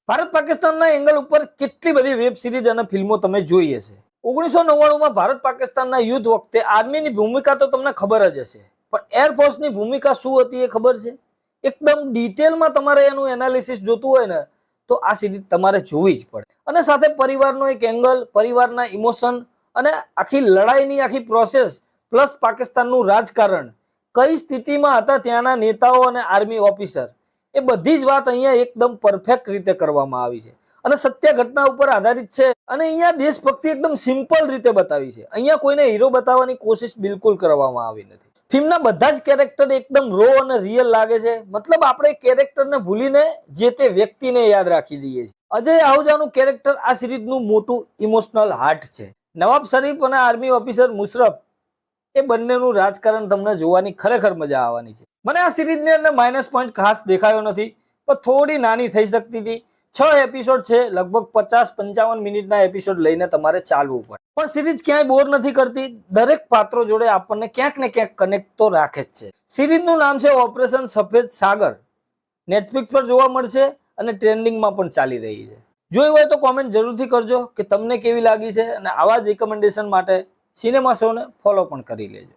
ભારત પાકિસ્તાનના એંગલ ઉપર કેટલી બધી વેબ સિરીઝ અને ફિલ્મો તમે જોઈ હશે। 1999માં ભારત પાકિસ્તાનના યુદ્ધ વખતે આર્મીની ભૂમિકા તો તમને ખબર જ હશે, પણ એરફોર્સની ભૂમિકા શું હતી એ ખબર છે? એકદમ ડિટેલમાં તમારે એનું એનાલિસિસ જોતું હોય ને તો આ સિરીઝ તમારે જોવી જ પડે। અને સાથે પરિવારનો એક એંગલ, પરિવારના ઇમોશન અને આખી લડાઈની આખી પ્રોસેસ પ્લસ પાકિસ્તાનનું રાજકારણ, કઈ સ્થિતિમાં હતા ત્યાંના નેતાઓ અને આર્મી ઓફિસર, એ બધી જ વાત અહીંયા એકદમ પરફેક્ટ રીતે કરવામાં આવી છે અને સત્ય ઘટના ઉપર આધારિત છે। અને અહીંયા દેશભક્તિ એકદમ સિમ્પલ રીતે બતાવી છે। અહીંયા કોઈને હીરો બતાવવાની કોશિશ બિલકુલ કરવામાં આવી નથી। ફિલ્મના બધા જ કેરેક્ટર એકદમ રો અને રિયલ લાગે છે, મતલબ આપણે કેરેક્ટરને ભૂલીને જે તે વ્યક્તિને યાદ રાખી દઈએ છીએ। અજય આહુજાનું કેરેક્ટર આ સિરીઝનું મોટું ઇમોશનલ હાર્ટ છે। નવાબ શરીફ અને આર્મી ઓફિસર મુશરફ, એ બંનેનું રાજકારણ તમને જોવાની ખરેખર મજા આવવાની છે। મને આ સિરીઝની અંદર માઇનસ પોઈન્ટ ખાસ દેખાયો નથી, પણ થોડી નાની થઈ શકતી હતી। 6 એપિસોડ છે, લગભગ 50-55 મિનિટના એપિસોડ લઈને તમારે ચાલવું પડે, પણ સિરીઝ ક્યાંય બોર નથી કરતી। દરેક પાત્રો જોડે આપણને ક્યાંક ને ક્યાંક કનેક્ટ તો રાખે જ છે। સિરીઝનું નામ છે ઓપરેશન સફેદ સાગર, નેટફ્લિક્સ પર જોવા મળશે અને ટ્રેન્ડિંગમાં પણ ચાલી રહી છે। જોઈ હોય તો કોમેન્ટ જરૂરથી કરજો કે તમને કેવી લાગી છે, અને આવા જ રિકમેન્ડેશન માટે સિનેમા શોને ફોલો પણ કરી લેજો।